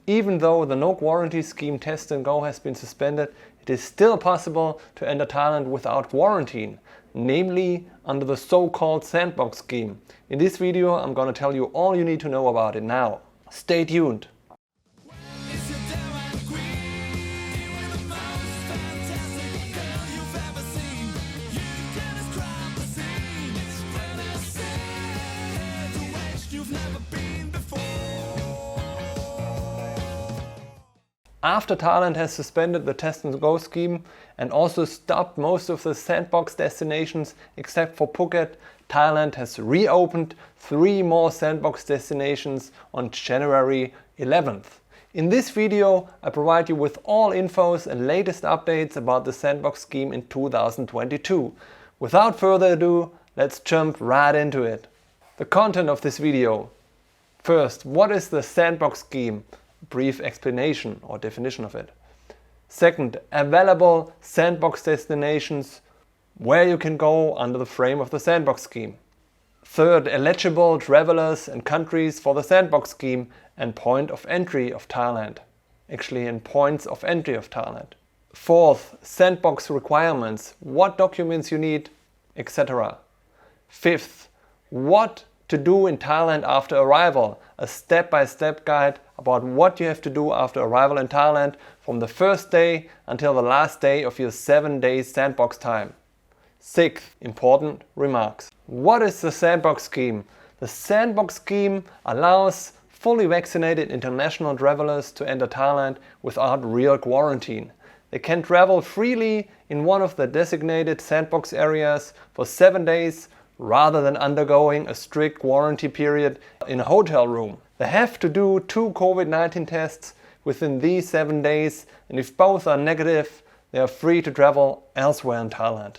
Even though the no quarantine scheme test and go has been suspended, it is still possible to enter Thailand without quarantine, namely under the so-called Sandbox Scheme. In this video I'm gonna tell you all you need to know about it now. Stay tuned! After Thailand has suspended the test and go scheme and also stopped most of the sandbox destinations except for Phuket, Thailand has reopened 3 more sandbox destinations on January 11th. In this video I provide you with all infos and latest updates about the sandbox scheme in 2022. Without further ado, let's jump right into it. The content of this video. First, what is the sandbox scheme? Brief explanation or definition of it. Second, available sandbox destinations where you can go under the frame of the sandbox scheme. Third, eligible travelers and countries for the sandbox scheme and point of entry of Thailand. Actually, and points of entry of Thailand. Fourth, sandbox requirements, what documents you need, etc. Fifth, what to do in Thailand after arrival, a step-by-step guide about what you have to do after arrival in Thailand from the first day until the last day of your 7-day sandbox time. Sixth, important remarks. What is the sandbox scheme? The sandbox scheme allows fully vaccinated international travelers to enter Thailand without real quarantine. They can travel freely in one of the designated sandbox areas for 7 days rather than undergoing a strict quarantine period in a hotel room. They have to do 2 COVID-19 tests within these 7 days, and if both are negative, they are free to travel elsewhere in Thailand.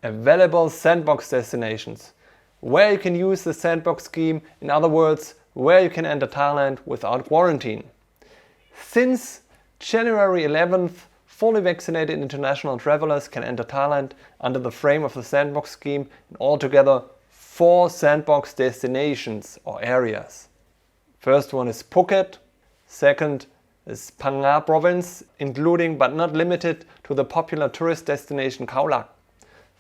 Available sandbox destinations, where you can use the sandbox scheme, in other words, where you can enter Thailand without quarantine. Since January 11th, fully vaccinated international travelers can enter Thailand under the frame of the sandbox scheme in altogether 4 sandbox destinations or areas. First one is Phuket, second is Phang Nga province, including but not limited to the popular tourist destination Khao Lak.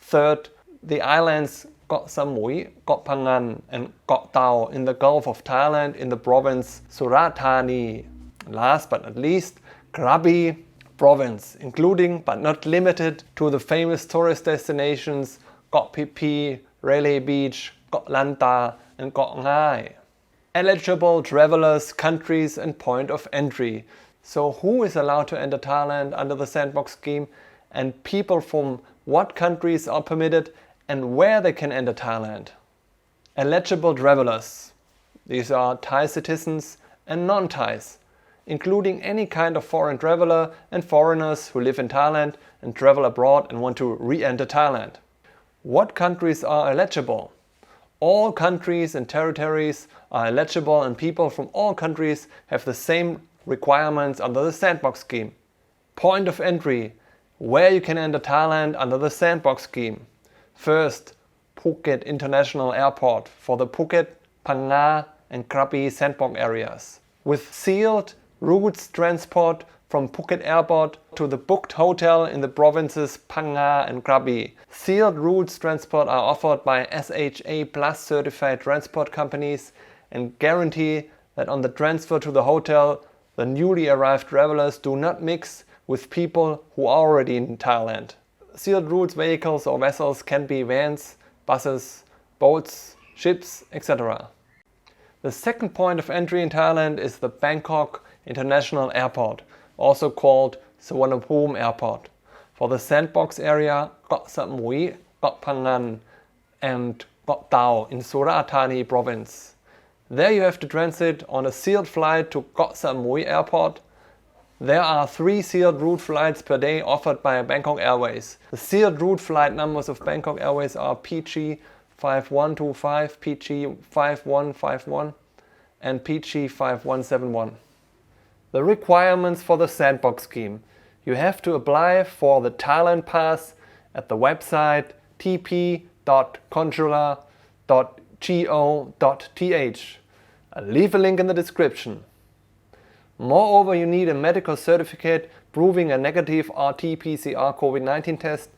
Third, the islands Koh Samui, Koh Phangan and Koh Tao in the Gulf of Thailand in the province Surat Thani. Last but not least, Krabi province, including but not limited to the famous tourist destinations Koh Phi Phi, Railay Beach, Koh Lanta and Koh Ngai. Eligible travelers, countries and point of entry. So who is allowed to enter Thailand under the sandbox scheme and people from what countries are permitted and where they can enter Thailand. Eligible travelers. These are Thai citizens and non-Thais, including any kind of foreign traveler and foreigners who live in Thailand and travel abroad and want to re-enter Thailand. What countries are eligible? All countries and territories are eligible and people from all countries have the same requirements under the sandbox scheme. Point of entry, where you can enter Thailand under the sandbox scheme. First, Phuket International Airport for the Phuket, Phang Nga and Krabi sandbox areas. With sealed routes transport from Phuket Airport to the booked hotel in the provinces Phang Nga and Krabi. Sealed routes transport are offered by SHA Plus certified transport companies and guarantee that on the transfer to the hotel, the newly arrived travelers do not mix with people who are already in Thailand. Sealed routes vehicles or vessels can be vans, buses, boats, ships, etc. The second point of entry in Thailand is the Bangkok International Airport, also called Suvarnabhumi Airport, for the sandbox area Koh Samui, Koh Phangan and Koh Tao in Surat Thani province. There you have to transit on a sealed flight to Koh Samui Airport. There are 3 sealed route flights per day offered by Bangkok Airways. The sealed route flight numbers of Bangkok Airways are PG 5125, PG 5151 and PG 5171. The requirements for the sandbox scheme. You have to apply for the Thailand pass at the website tp.consular.go.th. I'll leave a link in the description. Moreover, you need a medical certificate proving a negative RT-PCR COVID-19 test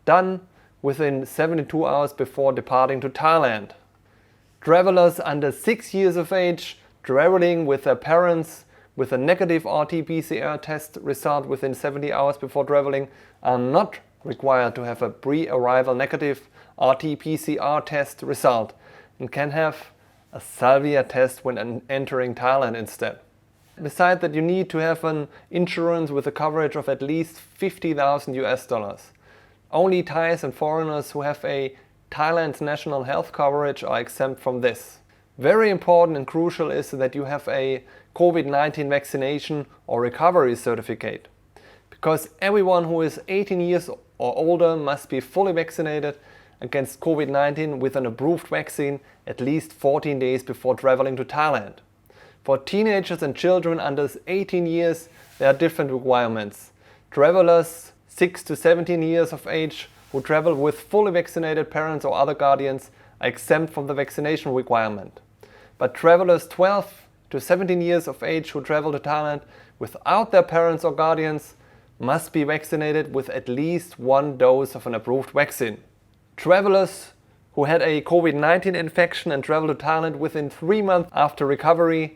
done within 72 hours before departing to Thailand. Travelers under 6 years of age traveling with their parents with a negative RT-PCR test result within 70 hours before traveling are not required to have a pre-arrival negative RT-PCR test result and can have a salvia test when entering Thailand instead. Besides that, you need to have an insurance with a coverage of at least 50,000 US dollars. Only Thais and foreigners who have a Thailand's national health coverage are exempt from this. Very important and crucial is that you have a COVID-19 vaccination or recovery certificate, because everyone who is 18 years or older must be fully vaccinated against COVID-19 with an approved vaccine at least 14 days before traveling to Thailand. For teenagers and children under 18 years, there are different requirements. Travelers 6 to 17 years of age who travel with fully vaccinated parents or other guardians are exempt from the vaccination requirement. But travelers 12 to 17 years of age who travel to Thailand without their parents or guardians must be vaccinated with at least one dose of an approved vaccine. Travelers who had a COVID-19 infection and travel to Thailand within 3 months after recovery,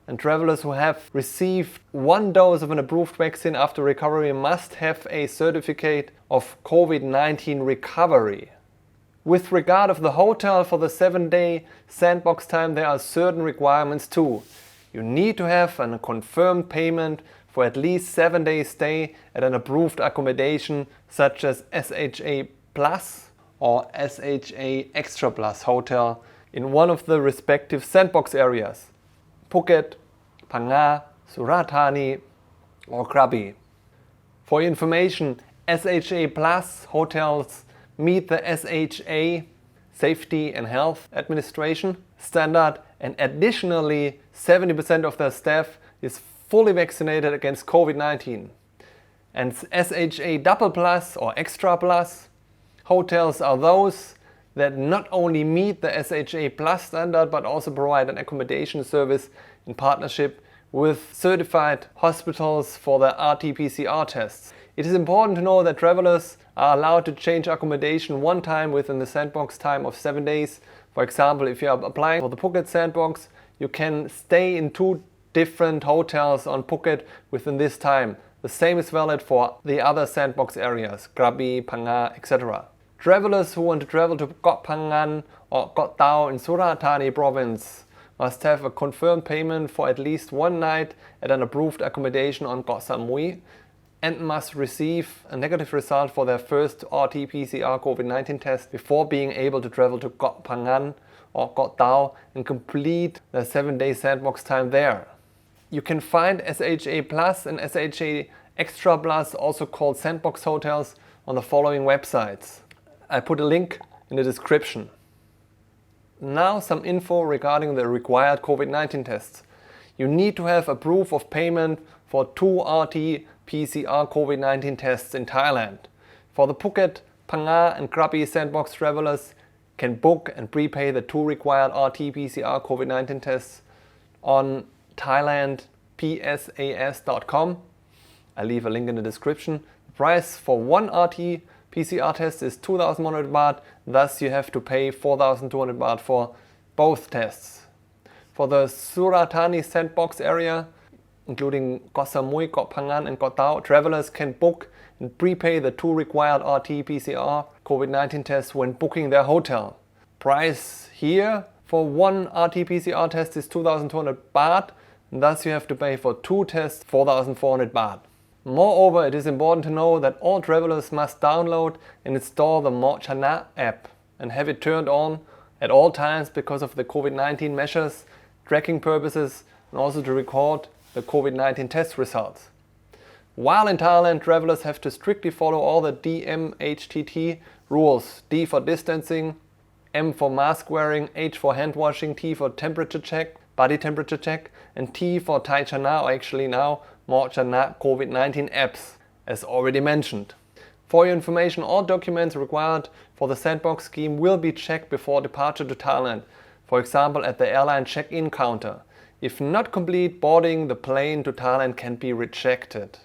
and travelers who have received one dose of an approved vaccine after recovery must have a certificate of COVID-19 recovery. With regard of the hotel for the 7-day sandbox time, there are certain requirements too. You need to have a confirmed payment for at least 7 days stay at an approved accommodation such as SHA Plus or SHA Extra Plus hotel in one of the respective sandbox areas: Phuket, Phang Nga, Surat Thani or Krabi. For your information, SHA Plus hotels meet the SHA Safety and Health Administration standard, and additionally 70% of their staff is fully vaccinated against COVID-19. And SHA Double Plus or Extra Plus hotels are those that not only meet the SHA Plus standard but also provide an accommodation service in partnership with certified hospitals for the RT-PCR tests. It is important to know that travelers are allowed to change accommodation one time within the sandbox time of 7 days. For example, if you are applying for the Phuket sandbox, you can stay in 2 different hotels on Phuket within this time. The same is valid for the other sandbox areas, Krabi, Phang Nga, etc. Travelers who want to travel to Koh Phangan or Koh Tao in Surat Thani province must have a confirmed payment for at least 1 night at an approved accommodation on Koh Samui and must receive a negative result for their first RT-PCR COVID-19 test before being able to travel to Koh Phangan or Koh Tao and complete the 7-day sandbox time there. You can find SHA Plus and SHA Extra Plus, also called Sandbox hotels, on the following websites. I put a link in the description. Now some info regarding the required COVID-19 tests. You need to have a proof of payment for 2 RT-PCR COVID-19 tests in Thailand. For the Phuket, Phang Nga and Krabi sandbox travelers can book and prepay the 2 required RT-PCR COVID-19 tests on thailandpsas.com. I leave a link in the description. The price for 1 RT-PCR test is 2,100 baht, thus you have to pay 4,200 baht for both tests. For the Surat Thani sandbox area, including Koh Samui, Koh Phangan and Koh Tao, travelers can book and prepay the 2 required RT-PCR COVID-19 tests when booking their hotel. Price here for 1 RT-PCR test is 2,200 baht, and thus you have to pay for 2 tests 4,400 baht. Moreover, it is important to know that all travelers must download and install the Mo Chana app and have it turned on at all times because of the COVID-19 measures, tracking purposes, and also to record the COVID-19 test results. While in Thailand, travelers have to strictly follow all the DMHTT rules: D for distancing, M for mask wearing, H for hand washing, T for temperature check, body temperature check, and T for Thai Chana, or actually now Mo Chana COVID-19 apps, as already mentioned. For your information, all documents required for the Sandbox scheme will be checked before departure to Thailand, for example at the airline check-in counter. If not complete, boarding the plane to Thailand can be rejected.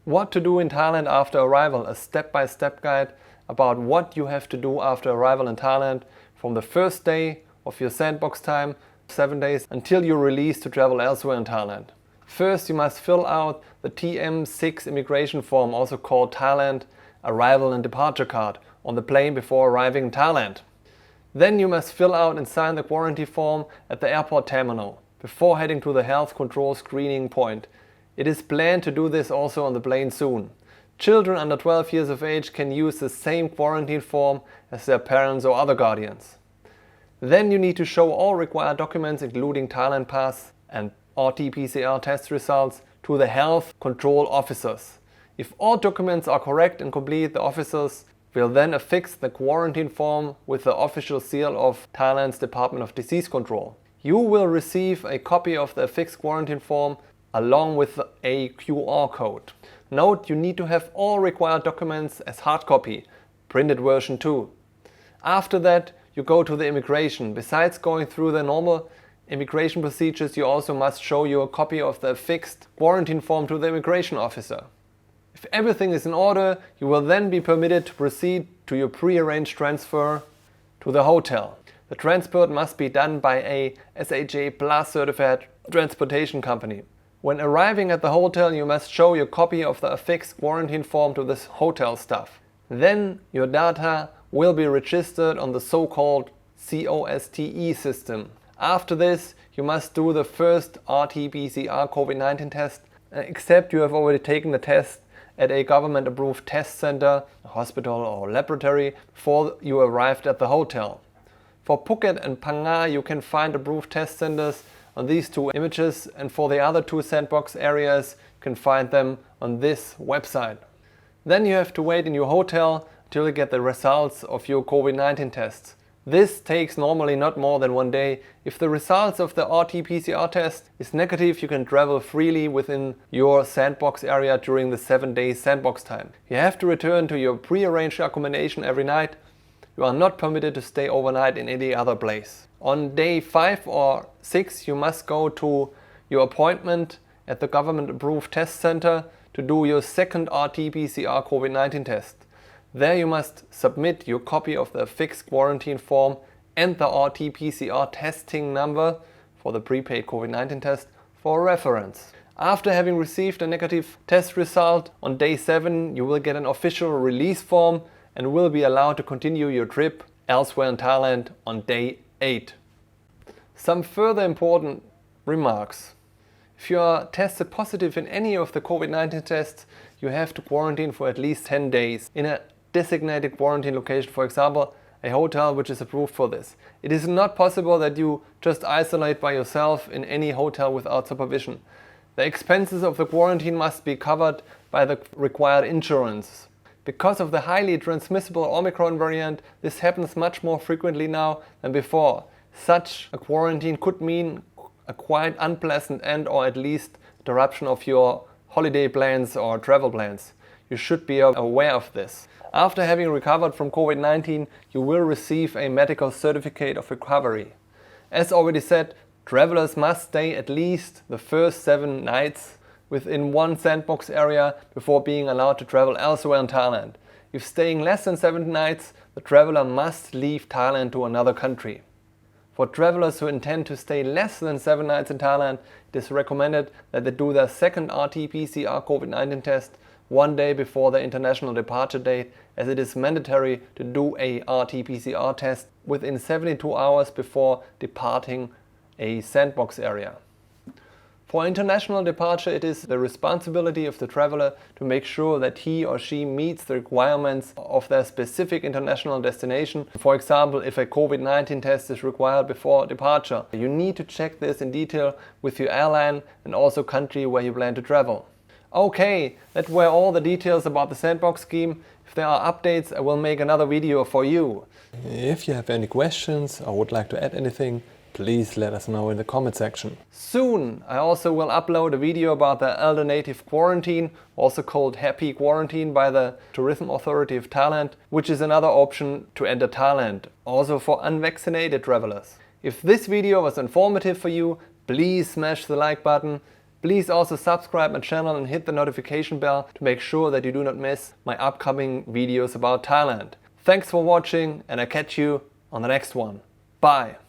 What to do in Thailand after arrival, a step-by-step guide about what you have to do after arrival in Thailand from the first day of your sandbox time, 7 days, until you're released to travel elsewhere in Thailand. First, you must fill out the TM6 immigration form, also called Thailand Arrival and Departure Card, on the plane before arriving in Thailand. Then you must fill out and sign the quarantine form at the airport terminal before heading to the health control screening point. It is planned to do this also on the plane soon. Children under 12 years of age can use the same quarantine form as their parents or other guardians. Then you need to show all required documents including Thailand pass and RT-PCR test results to the health control officers. If all documents are correct and complete, the officers will then affix the quarantine form with the official seal of Thailand's Department of Disease Control. You will receive a copy of the affixed quarantine form along with a QR code. Note, you need to have all required documents as hard copy, printed version too. After that, you go to the immigration. Besides going through the normal immigration procedures, you also must show your copy of the affixed quarantine form to the immigration officer. If everything is in order, you will then be permitted to proceed to your pre-arranged transfer to the hotel. The transport must be done by a SHA Plus certified transportation company. When arriving at the hotel, you must show your copy of the affixed quarantine form to the hotel staff. Then your data will be registered on the so-called COSTE system. After this, you must do the first RT-PCR COVID-19 test, except you have already taken the test at a government-approved test center, a hospital or laboratory before you arrived at the hotel. For Phuket and Phang Nga, you can find approved test centers on these two images, and for the other two sandbox areas, you can find them on this website. Then you have to wait in your hotel until you get the results of your COVID-19 tests. This takes normally not more than 1 day. If the results of the RT-PCR test is negative, you can travel freely within your sandbox area during the 7 days sandbox time. You have to return to your pre-arranged accommodation every night. You are not permitted to stay overnight in any other place. On day 5 or 6, you must go to your appointment at the government-approved test center to do your second RT-PCR COVID-19 test. There you must submit your copy of the affixed quarantine form and the RT-PCR testing number for the prepaid COVID-19 test for reference. After having received a negative test result, on day 7 you will get an official release form and will be allowed to continue your trip elsewhere in Thailand on day 8. Some further important remarks. If you are tested positive in any of the COVID-19 tests, you have to quarantine for at least 10 days in a designated quarantine location, for example, a hotel which is approved for this. It is not possible that you just isolate by yourself in any hotel without supervision. The expenses of the quarantine must be covered by the required insurance. Because of the highly transmissible Omicron variant, this happens much more frequently now than before. Such a quarantine could mean a quite unpleasant and or at least interruption of your holiday plans or travel plans. You should be aware of this. After having recovered from COVID-19, you will receive a medical certificate of recovery. As already said, travelers must stay at least the first 7 nights within one sandbox area before being allowed to travel elsewhere in Thailand. If staying less than 7 nights, the traveler must leave Thailand to another country. For travelers who intend to stay less than 7 nights in Thailand, it is recommended that they do their second RT-PCR COVID-19 test 1 day before the international departure date, as it is mandatory to do a RT-PCR test within 72 hours before departing a sandbox area. For international departure, it is the responsibility of the traveler to make sure that he or she meets the requirements of their specific international destination. For example, if a COVID-19 test is required before departure, you need to check this in detail with your airline and also country where you plan to travel. Okay, that were all the details about the Sandbox scheme. If there are updates, I will make another video for you. If you have any questions or would like to add anything, please let us know in the comment section. Soon I also will upload a video about the Elder Native Quarantine, also called Happy Quarantine by the Tourism Authority of Thailand, which is another option to enter Thailand, also for unvaccinated travelers. If this video was informative for you, please smash the like button. Please also subscribe my channel and hit the notification bell to make sure that you do not miss my upcoming videos about Thailand. Thanks for watching, and I catch you on the next one. Bye!